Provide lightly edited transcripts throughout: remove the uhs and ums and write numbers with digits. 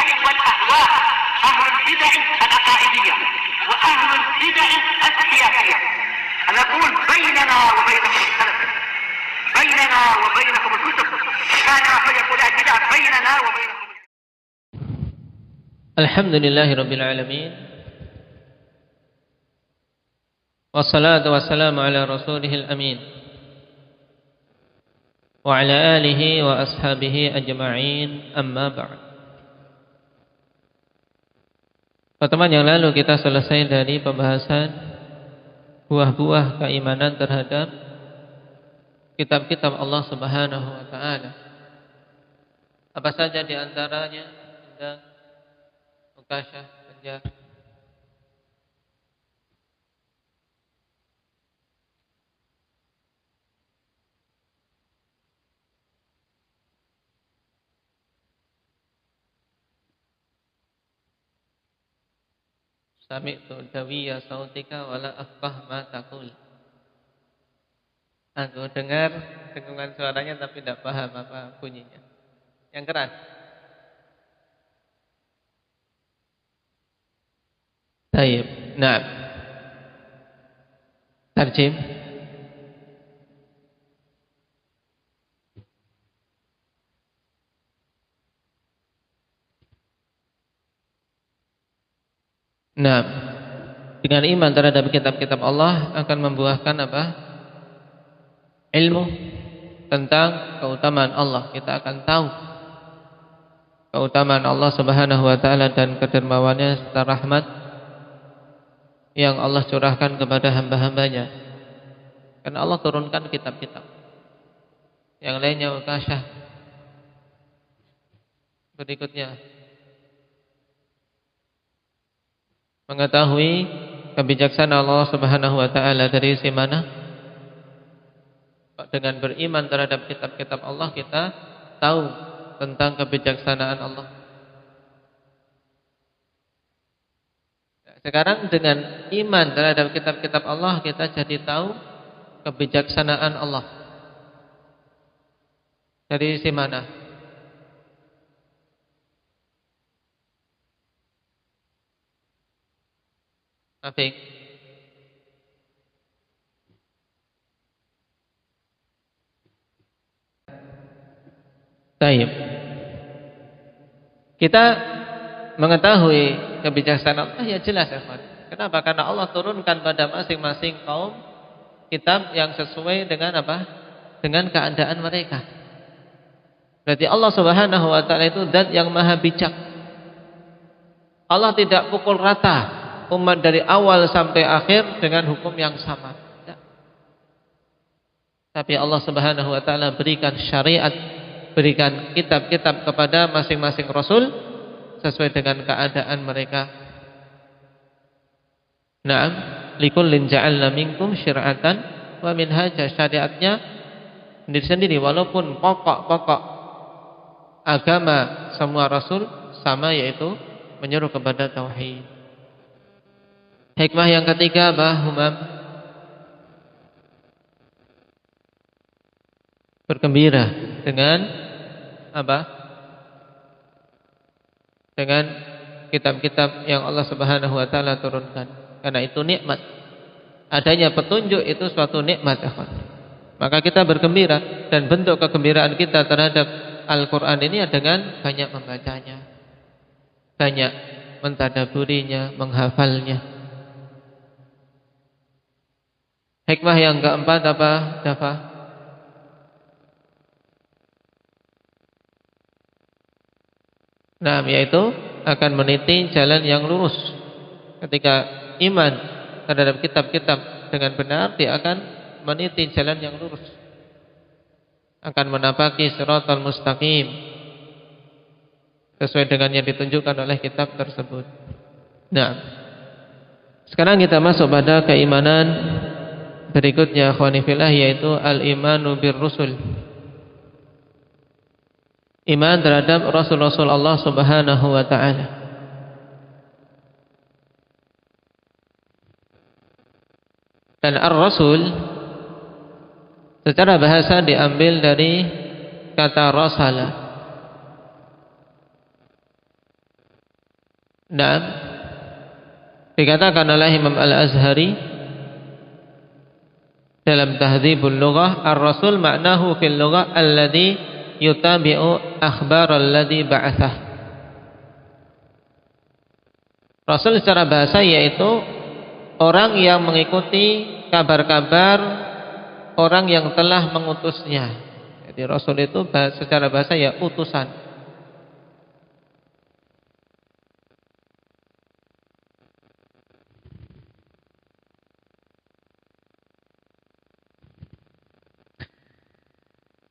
البدع والأهواء، أهل البدع العقائدية وأهل البدع السياسية. نقول بيننا وبينكم السلف، بيننا وبينكم الكتب، كان فيقول البدع بيننا وبينكم. الحمد لله رب العالمين، والصلاة والسلام على رسوله الأمين وعلى آله وأصحابه أجمعين، أما بعد. Pertemuan yang lalu kita selesai dari pembahasan buah-buah keimanan terhadap kitab-kitab Allah Subhanahu wa taala. Apa saja di antaranya? Tentang Mukasyah, Penjar, Sami'tu dawiya sautika wala afqah ma taqul. Aku dengar dengungan suaranya tapi tidak paham apa bunyinya. Yang keras. Baik. Nah. Tarjim. Nah, dengan iman terhadap kitab-kitab Allah akan membuahkan apa? Ilmu tentang keutamaan Allah. Kita akan tahu keutamaan Allah Subhanahu wa taala dan kedermawannya serta rahmat yang Allah curahkan kepada hamba-hambanya. Karena Allah turunkan kitab-kitab. Yang lainnya Mukasyah. Berikutnya mengetahui kebijaksanaan Allah Subhanahu wa taala dari sisi mana? Dengan beriman terhadap kitab-kitab Allah kita tahu tentang kebijaksanaan Allah. Sekarang dengan iman terhadap kitab-kitab Allah kita jadi tahu kebijaksanaan Allah. Dari sisi mana? Afik. Baik. Kita mengetahui kebijaksanaan Allah ya jelas ya, Pak. Kenapa? Karena Allah turunkan pada masing-masing kaum kitab yang sesuai dengan apa? Dengan keadaan mereka. Berarti Allah Subhanahu wa taala itu zat yang maha bijak. Allah tidak pukul rata umat dari awal sampai akhir dengan hukum yang sama. Ya. Tapi Allah Subhanahu wa taala berikan syariat, berikan kitab-kitab kepada masing-masing rasul sesuai dengan keadaan mereka. Naam, likullin ja'alna minkum syir'atan wa minhaja, syariatnya sendiri-sendiri walaupun pokok-pokok agama semua rasul sama, yaitu menyeru kepada tauhid. Hikmah yang ketiga apa, Humam? Bergembira dengan apa? Dengan kitab-kitab yang Allah Subhanahu wa taala turunkan. Karena itu nikmat. Adanya petunjuk itu suatu nikmat, ya. Maka kita bergembira, dan bentuk kegembiraan kita terhadap Al-Qur'an ini dengan banyak membacanya, banyak mentadaburinya, menghafalnya. Hikmah yang keempat apa, Dafa? Nah, yaitu akan meniti jalan yang lurus. Ketika iman terhadap kitab-kitab dengan benar, dia akan meniti jalan yang lurus, akan menapaki shiratal mustaqim sesuai dengan yang ditunjukkan oleh kitab tersebut. Nah, sekarang kita masuk pada keimanan berikutnya, akhwani fillah, yaitu al-imanu bir-rusul. Iman terhadap rasul-rasul Allah Subhanahu wa taala. Dan ar-rasul secara bahasa diambil dari kata rasala. Nah, dikatakan oleh Imam Al-Azhari dalam Tahdzibul Lughah, ar-rasul maknahu fil lughah alladhi yutabi'u akhbar alladhi ba'athah. Rasul secara bahasa yaitu orang yang mengikuti kabar-kabar orang yang telah mengutusnya. Jadi Rasul itu secara bahasa ya utusan.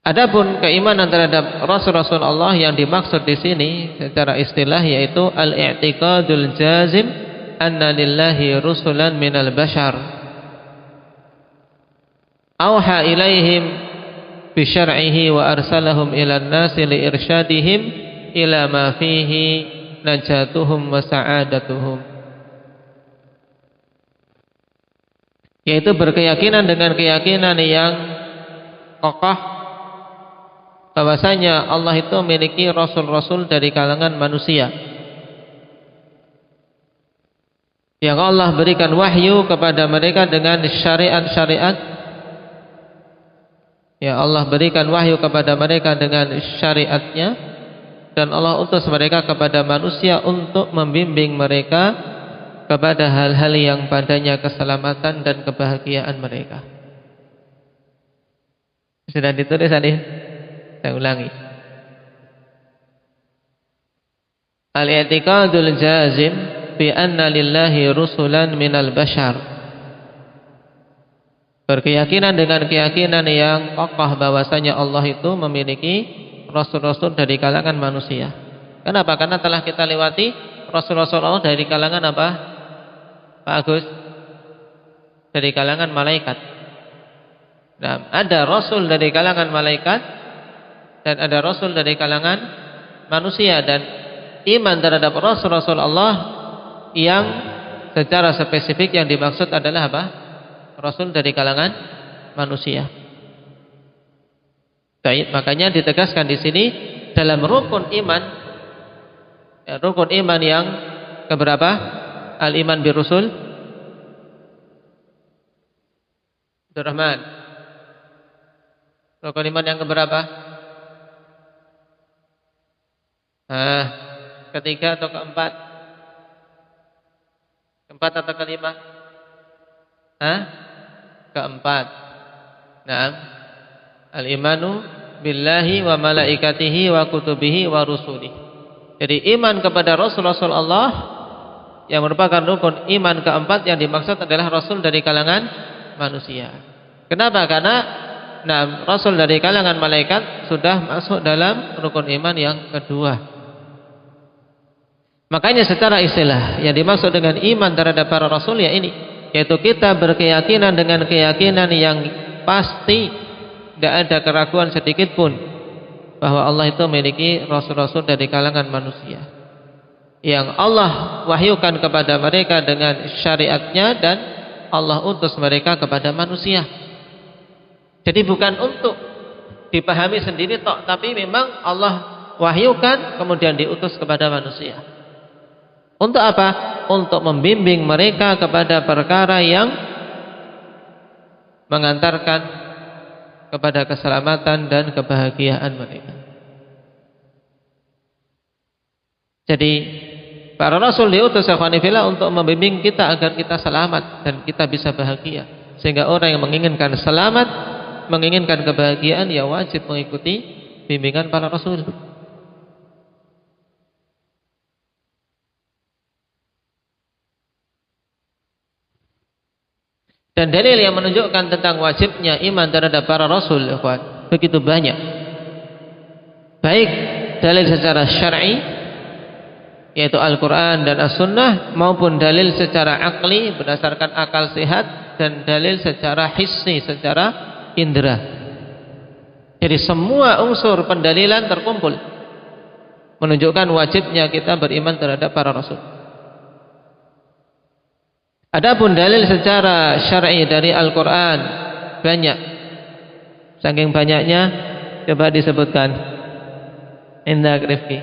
Adapun keimanan terhadap Rasul-Rasul Allah yang dimaksud di sini secara istilah yaitu al-i'tiqadul jazim anna lillahi rusulan minal bashar awha ilaihim bi syar'ihi wa arsalahum ila an-nasi li irsyadihim ila ma fihi najatuhum wa sa'adatuhum, yaitu berkeyakinan dengan keyakinan yang kokoh bahwasanya Allah itu memiliki rasul-rasul dari kalangan manusia yang Allah berikan wahyu kepada mereka dengan syariat-syariat. Ya, Allah berikan wahyu kepada mereka dengan syariatnya, dan Allah utus mereka kepada manusia untuk membimbing mereka kepada hal-hal yang padanya keselamatan dan kebahagiaan mereka. Sudah ditulis tadi? Saya ulangi. Al-i'tiqadul jazim bi anna lillahi rusulan minal bashar. Berkeyakinan dengan keyakinan yang kokoh bahwasanya Allah itu memiliki rasul-rasul dari kalangan manusia. Kenapa? Karena telah kita lewati rasul-rasul Allah dari kalangan apa? Pak Agus? Dari kalangan malaikat. Nah, ada rasul dari kalangan malaikat dan ada rasul dari kalangan manusia, dan iman terhadap rasul-rasul Allah yang secara spesifik yang dimaksud adalah apa? Rasul dari kalangan manusia. Baik, makanya ditegaskan di sini dalam rukun iman, rukun iman yang keberapa? Al-iman bir rusul. Abdul Rahman. Rukun iman yang keberapa? Ketiga atau keempat? Keempat atau kelima? Keempat. Naam. Al-imanu billahi wa malaikatihi wa kutubihi wa rusulihi. Jadi iman kepada Rasul-Rasul Allah yang merupakan rukun iman keempat yang dimaksud adalah Rasul dari kalangan manusia. Kenapa? Karena Rasul dari kalangan malaikat sudah masuk dalam rukun iman yang kedua. Makanya secara istilah yang dimaksud dengan iman terhadap para rasul ya ini, yaitu kita berkeyakinan dengan keyakinan yang pasti, tidak ada keraguan sedikit pun bahwa Allah itu memiliki rasul-rasul dari kalangan manusia yang Allah wahyukan kepada mereka dengan syariatnya, dan Allah utus mereka kepada manusia. Jadi bukan untuk dipahami sendiri tok, tapi memang Allah wahyukan kemudian diutus kepada manusia. Untuk apa? Untuk membimbing mereka kepada perkara yang mengantarkan kepada keselamatan dan kebahagiaan mereka. Jadi para rasul diutus untuk membimbing kita agar kita selamat dan kita bisa bahagia. Sehingga orang yang menginginkan selamat, menginginkan kebahagiaan, ya wajib mengikuti bimbingan para rasul. Dan dalil yang menunjukkan tentang wajibnya iman terhadap para rasul begitu banyak. Baik dalil secara syar'i yaitu Al-Quran dan As-Sunnah, maupun dalil secara akli berdasarkan akal sehat, dan dalil secara hissi, secara indera. Jadi semua unsur pendalilan terkumpul menunjukkan wajibnya kita beriman terhadap para rasul. Adapun dalil secara syar'i dari Al-Quran banyak. Saking banyaknya coba disebutkan. Indah Rifki.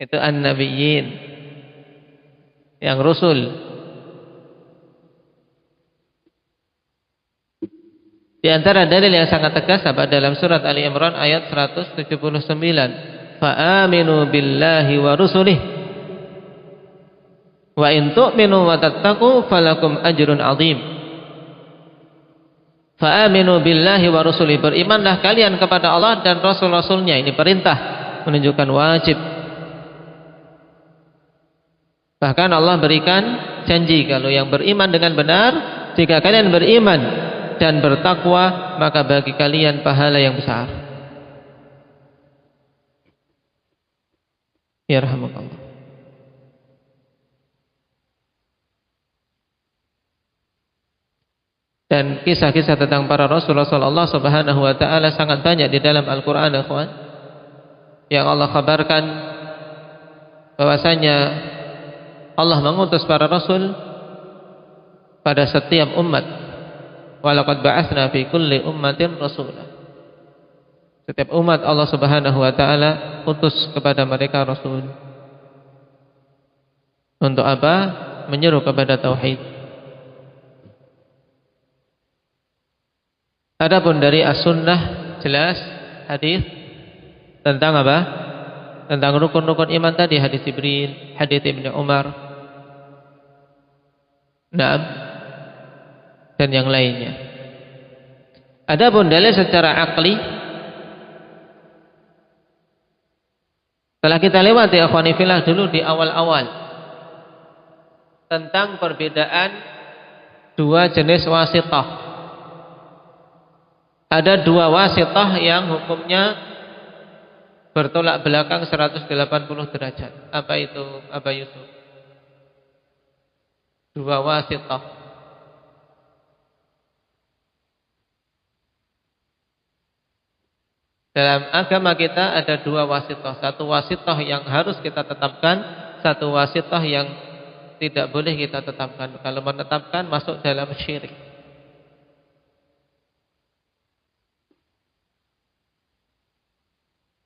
Itu an-nabiyyin, yang rasul. Di antara dalil yang sangat tegas dalam surat Ali Imran ayat 179, fa'aminu billahi wa rusulih wa in tu'minu wa tattaqu falakum ajrun 'adzim. Fa'aminu billahi wa rusulih, berimanlah kalian kepada Allah dan rasul-rasulnya. Ini perintah, menunjukkan wajib. Bahkan Allah berikan janji, kalau yang beriman dengan benar, jika kalian beriman dan bertakwa, maka bagi kalian pahala yang besar. Yarhamukallah. Dan kisah-kisah tentang para Rasulullah sallallahu subhanahu wa ta'ala sangat banyak di dalam Al-Quran, ikhwan, yang Allah kabarkan bahwasanya Allah mengutus para Rasul pada setiap umat. Walaqad ba'atsna fi kulli ummatin rasulah. Setiap umat Allah Subhanahu wa taala utus kepada mereka rasul. Untuk apa? Menyeru kepada tauhid. Adapun dari as-sunnah jelas hadis tentang apa? Tentang rukun-rukun iman tadi, hadis Jibril, hadis Ibnu Umar. Dan yang lainnya. Adapun dalil secara akli telah kita lewati, akhwani fillah, dulu di awal-awal tentang perbedaan dua jenis wasithah. Ada dua wasithah yang hukumnya bertolak belakang 180 derajat. Apa itu, Aba Yusuf? Dua wasithah. Dalam agama kita ada dua wasithah. Satu wasithah yang harus kita tetapkan, satu wasithah yang tidak boleh kita tetapkan. Kalau menetapkan masuk dalam syirik.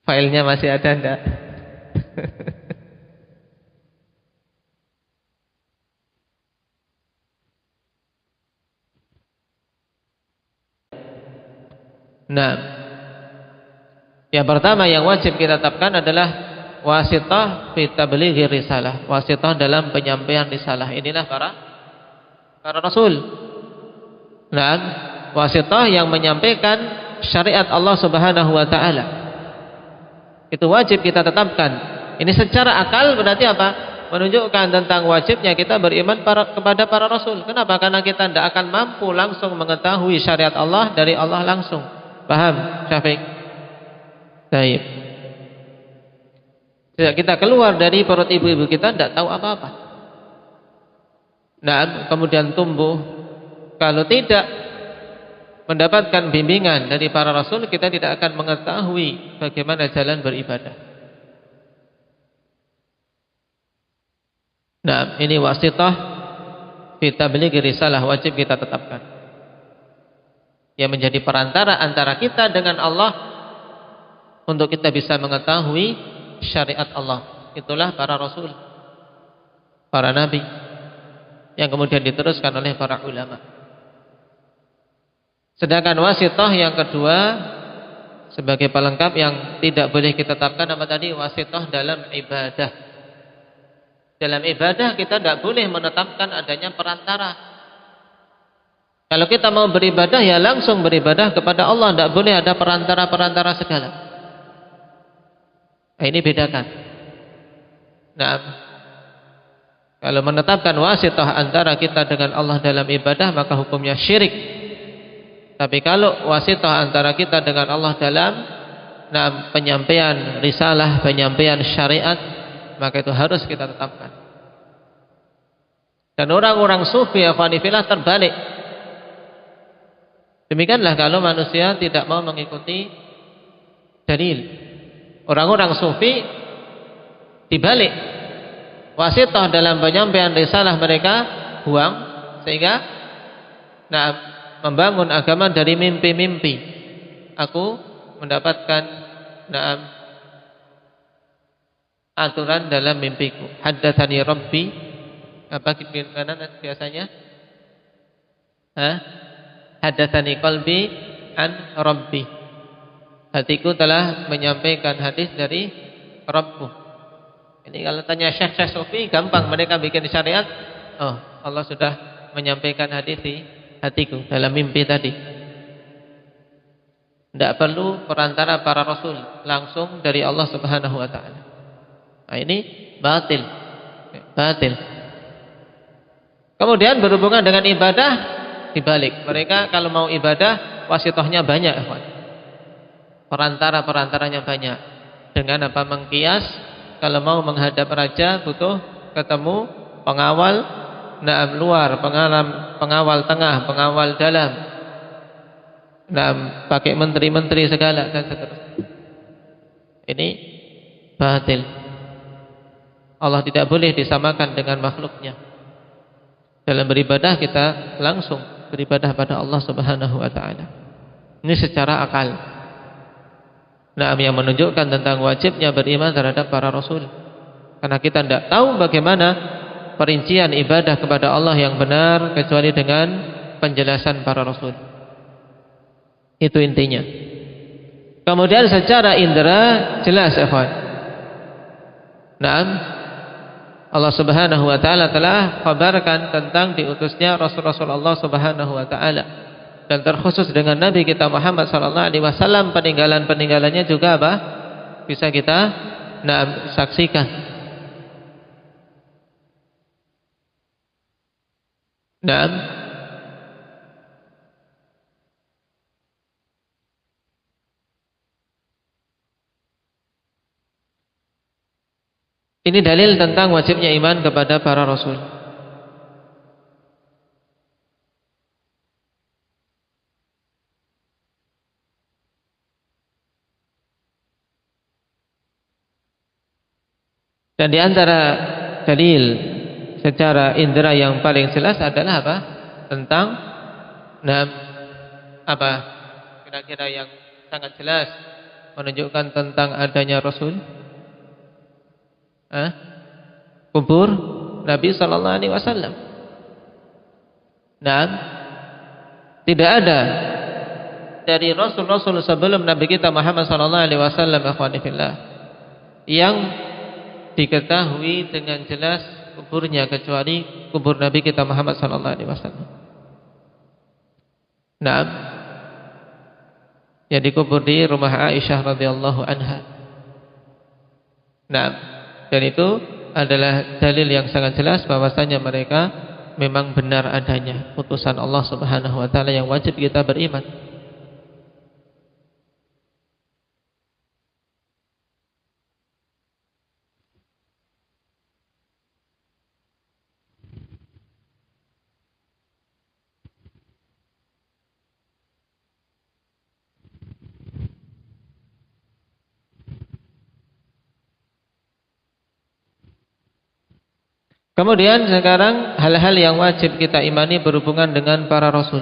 Filenya masih ada enggak? Nah, yang pertama yang wajib kita tetapkan adalah wasithah fi tablighi risalah, wasithah dalam penyampaian risalah. Inilah para rasul. Nah, wasithah yang menyampaikan syariat Allah Subhanahu wa taala. Itu wajib kita tetapkan. Ini secara akal berarti apa? Menunjukkan tentang wajibnya kita beriman kepada para rasul. Kenapa? Karena kita tidak akan mampu langsung mengetahui syariat Allah dari Allah langsung. Paham, Syafiq? Baik. Kita keluar dari perut ibu-ibu kita tidak tahu apa-apa. Nah, kemudian tumbuh. Kalau tidak mendapatkan bimbingan dari para rasul, kita tidak akan mengetahui bagaimana jalan beribadah. Nah, ini wasithah fi tablighi risalah, wajib kita tetapkan. Yang menjadi perantara antara kita dengan Allah untuk kita bisa mengetahui syariat Allah. Itulah para rasul, para nabi, yang kemudian diteruskan oleh para ulama. Sedangkan wasithah yang kedua sebagai pelengkap yang tidak boleh kita tetapkan apa tadi? Wasithah dalam ibadah. Dalam ibadah kita tidak boleh menetapkan adanya perantara. Kalau kita mau beribadah ya langsung beribadah kepada Allah, tidak boleh ada perantara-perantara segala. Nah, ini bedakan. Nah, kalau menetapkan wasithah antara kita dengan Allah dalam ibadah maka hukumnya syirik. Tapi kalau wasithah antara kita dengan Allah dalam penyampaian risalah, penyampaian syariat, maka itu harus kita tetapkan. Dan orang-orang sufi afanifillah terbalik. Demikianlah kalau manusia tidak mau mengikuti dalil. Orang-orang sufi dibalik, wasithah dalam penyampaian risalah mereka buang, sehingga membangun agama dari mimpi-mimpi. Aku mendapatkan aturan dalam mimpiku. Haddatsani Rabbi, apa kanan biasanya? Haddatsani qalbi an Rabbi. Hatiku telah menyampaikan hadis dari Rabbku. Ini kalau tanya Syekh Sufi gampang, mereka bikin syariat. Oh, Allah sudah menyampaikan hadis di hatiku dalam mimpi tadi. Tidak perlu perantara para rasul, langsung dari Allah Subhanahu wa taala. Nah, ini batil. Batil. Kemudian berhubungan dengan ibadah dibalik. Mereka kalau mau ibadah wasitohnya banyak, perantara-perantaranya banyak. Dengan apa? Mengkias. Kalau mau menghadap raja butuh ketemu pengawal luar, pengawal tengah, pengawal dalam. Pakai menteri-menteri segala dan seterusnya. Ini batil. Allah tidak boleh disamakan dengan makhluknya. Dalam beribadah kita langsung beribadah pada Allah Subhanahu wa taala. Ini secara akal. Yang menunjukkan tentang wajibnya beriman terhadap para rasul. Karena kita tidak tahu bagaimana perincian ibadah kepada Allah yang benar kecuali dengan penjelasan para rasul. Itu intinya. Kemudian secara indera jelas, ikhwan. Allah Subhanahu wa taala telah kabarkan tentang diutusnya Rasul-Rasul Allah Subhanahu wa taala. Dan terkhusus dengan Nabi kita Muhammad sallallahu alaihi wasallam, peninggalan-peninggalannya juga apa? Bisa kita saksikan. Ini dalil tentang wajibnya iman kepada para rasul. Dan di antara dalil secara indera yang paling jelas adalah apa? Tentang apa? Kira-kira yang sangat jelas menunjukkan tentang adanya rasul. Kubur Nabi sallallahu alaihi wasallam. Tidak ada dari rasul-rasul sebelum Nabi kita Muhammad sallallahu alaihi wasallam yang diketahui dengan jelas kuburnya kecuali kubur Nabi kita Muhammad sallallahu alaihi wasallam. Yang dikubur di rumah Aisyah radhiyallahu anha. Dan itu adalah dalil yang sangat jelas bahwasanya mereka memang benar adanya utusan Allah Subhanahu wa taala yang wajib kita beriman. Kemudian sekarang hal-hal yang wajib kita imani berhubungan dengan para rasul.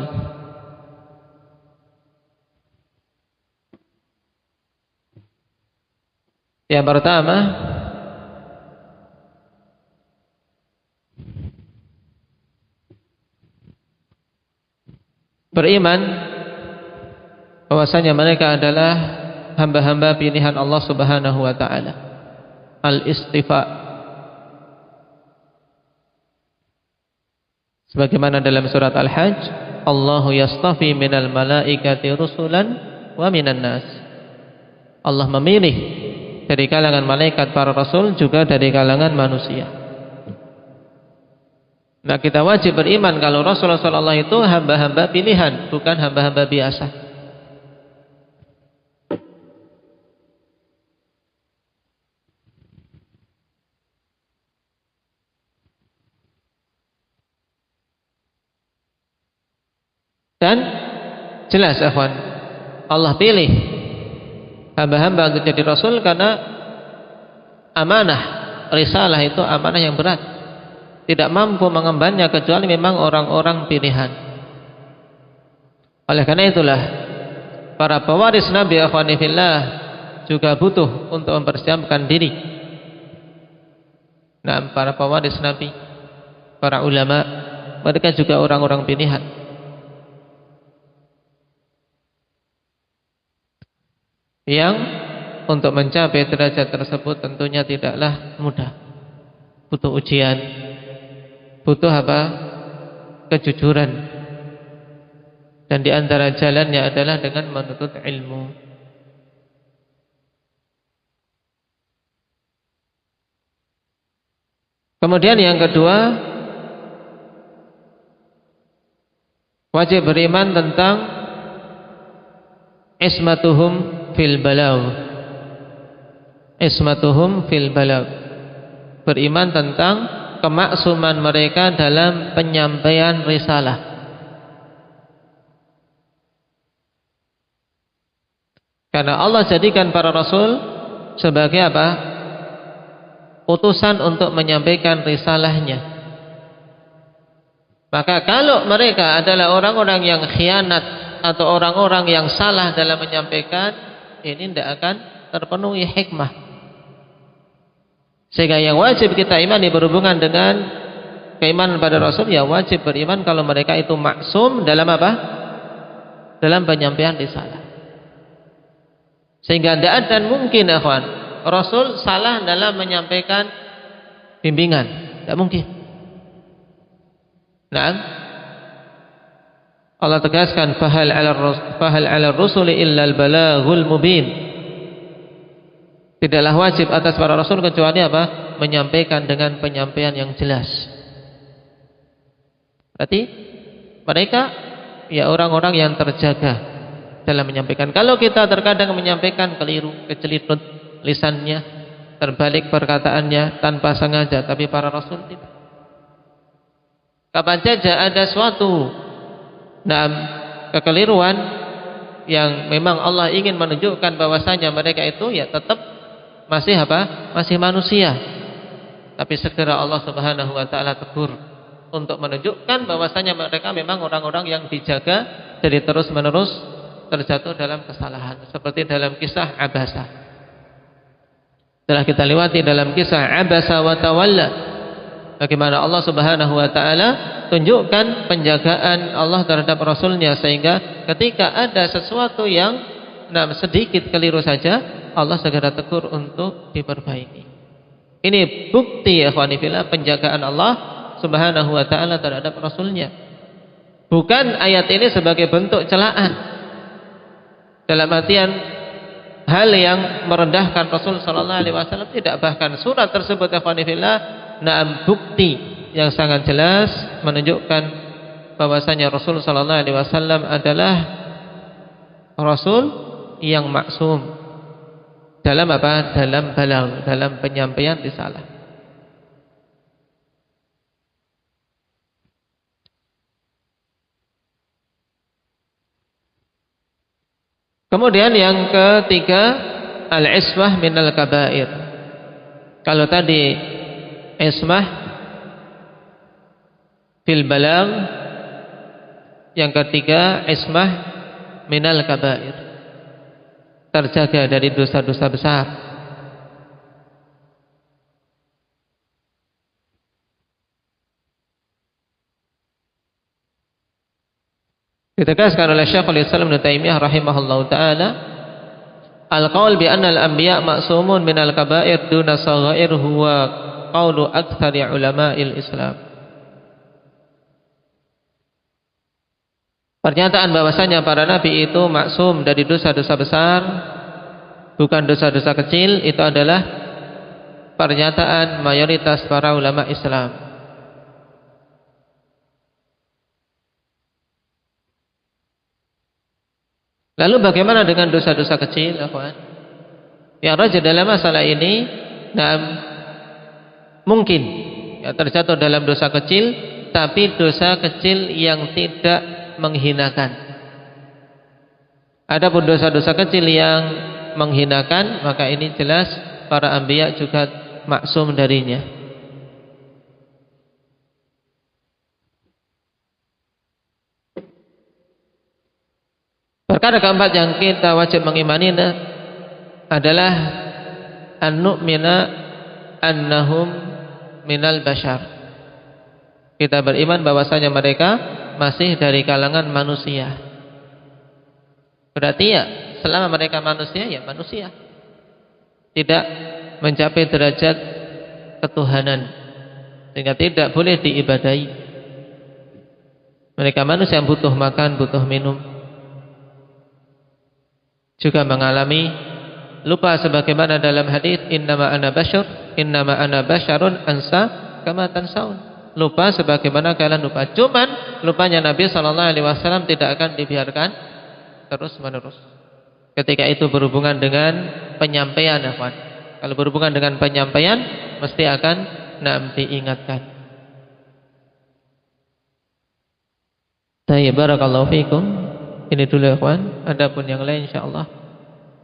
Yang pertama, beriman bahwasanya mereka adalah hamba-hamba pilihan Allah Subhanahu wa taala. Al-istifa. Sebagaimana dalam surat Al-Hajj, Allahu yastafi minal malaikati rusulan wa minan nas. Allah memilih dari kalangan malaikat para rasul juga dari kalangan manusia. Kita wajib beriman kalau Rasulullah itu hamba-hamba pilihan, bukan hamba-hamba biasa. Dan jelas ikhwan, Allah pilih hamba-hamba untuk jadi rasul karena amanah risalah itu amanah yang berat. Tidak mampu mengembannya kecuali memang orang-orang pilihan. Oleh karena itulah para pewaris Nabi ikhwani fillah juga butuh untuk mempersiapkan diri Nah, para pewaris Nabi, para ulama, mereka juga orang-orang pilihan. Yang untuk mencapai derajat tersebut tentunya tidaklah mudah. Butuh ujian, butuh apa? Kejujuran. Dan di antara jalannya adalah dengan menuntut ilmu. Kemudian yang kedua, wajib beriman tentang ismatuhum fil balagh. Ismatuhum fil balagh. Beriman tentang kemaksuman mereka dalam penyampaian risalah. Karena Allah jadikan para rasul sebagai apa? Utusan untuk menyampaikan risalahnya. Maka kalau mereka adalah orang-orang yang khianat atau orang-orang yang salah dalam menyampaikan, ini tidak akan terpenuhi hikmah. Sehingga yang wajib kita imani berhubungan dengan keimanan pada Rasul, ya wajib beriman kalau mereka itu maksum dalam apa? Dalam penyampaian risalah. Sehingga tidak ada mungkin, ikhwan, Rasul salah dalam menyampaikan bimbingan. Tidak mungkin. Nah, Allah tegaskan fahal 'ala rusuli illa al-balaghul mubin. Tidaklah wajib atas para rasul kecuali apa? Menyampaikan dengan penyampaian yang jelas. Berarti mereka ya orang-orang yang terjaga dalam menyampaikan. Kalau kita terkadang menyampaikan keliru, kecelitut lisannya, terbalik perkataannya tanpa sengaja, tapi para rasul tidak. Kapan saja ada suatu kekeliruan yang memang Allah ingin menunjukkan bahwasanya mereka itu ya tetap masih apa? Masih manusia. Tapi segera Allah Subhanahu wa taala tegur untuk menunjukkan bahwasanya mereka memang orang-orang yang dijaga dari terus-menerus terjatuh dalam kesalahan. Seperti dalam kisah Abasa. Telah kita lewati dalam kisah Abasa wa Tawalla. Bagaimana Allah Subhanahu wa taala tunjukkan penjagaan Allah terhadap Rasulnya, sehingga ketika ada sesuatu yang sedikit keliru saja, Allah segera tegur untuk diperbaiki. Ini bukti ya ikhwani fillah penjagaan Allah Subhanahu wa taala terhadap Rasulnya. Bukan ayat ini sebagai bentuk celaan, dalam artian hal yang merendahkan Rasul sallallahu alaihi wasallam, tidak. Bahkan surat tersebut ya ikhwani fillah bukti yang sangat jelas menunjukkan bahwasanya Rasul sallallahu alaihi wasallam adalah Rasul yang maksum dalam apa? Dalam balagh, dalam penyampaian risalah. Kemudian yang ketiga, al-ismah minal kabair. Kalau tadi ismah fil balagh, yang ketiga ismah minal kabair, terjaga dari dosa-dosa besar. Ditegaskan oleh Syekhul Islam Ibnu Taimiyah rahimahullahu taala, al-qaul bi anna al-anbiya ma'sumun minal kabair duna saghair huwa qaulu aktsari ulama'il Islam. Pernyataan bahwasanya para nabi itu maksum dari dosa-dosa besar, bukan dosa-dosa kecil, itu adalah pernyataan mayoritas para ulama Islam. Lalu bagaimana dengan dosa-dosa kecil, akhwan? Yang rajih dalam masalah ini, mungkin ya, terjatuh dalam dosa kecil, tapi dosa kecil yang tidak menghinakan. Adapun dosa-dosa kecil yang menghinakan, maka ini jelas para anbiya juga maksum darinya. Perkara keempat yang kita wajib mengimani adalah an-nu'mina annahum minal bashar. Kita beriman bahwasanya mereka masih dari kalangan manusia. Berarti ya selama mereka manusia ya manusia, tidak mencapai derajat ketuhanan, sehingga tidak boleh diibadahi. Mereka manusia yang butuh makan, butuh minum, juga mengalami lupa, sebagaimana dalam hadis innama ana basyarun ansa kama tansaun. Lupa sebagaimana kalian lupa. Cuman lupanya Nabi SAW tidak akan dibiarkan terus menerus. Ketika itu berhubungan dengan penyampaian, kalau berhubungan dengan penyampaian mesti akan diingatkan. Tayyib, barakallahu fikum. Ini dulu ya kawan. Adapun yang lain insyaallah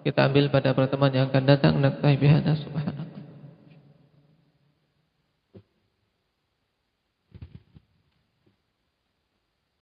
kita ambil pada pertemuan yang akan datang. Naktafi bihadza subhanallah.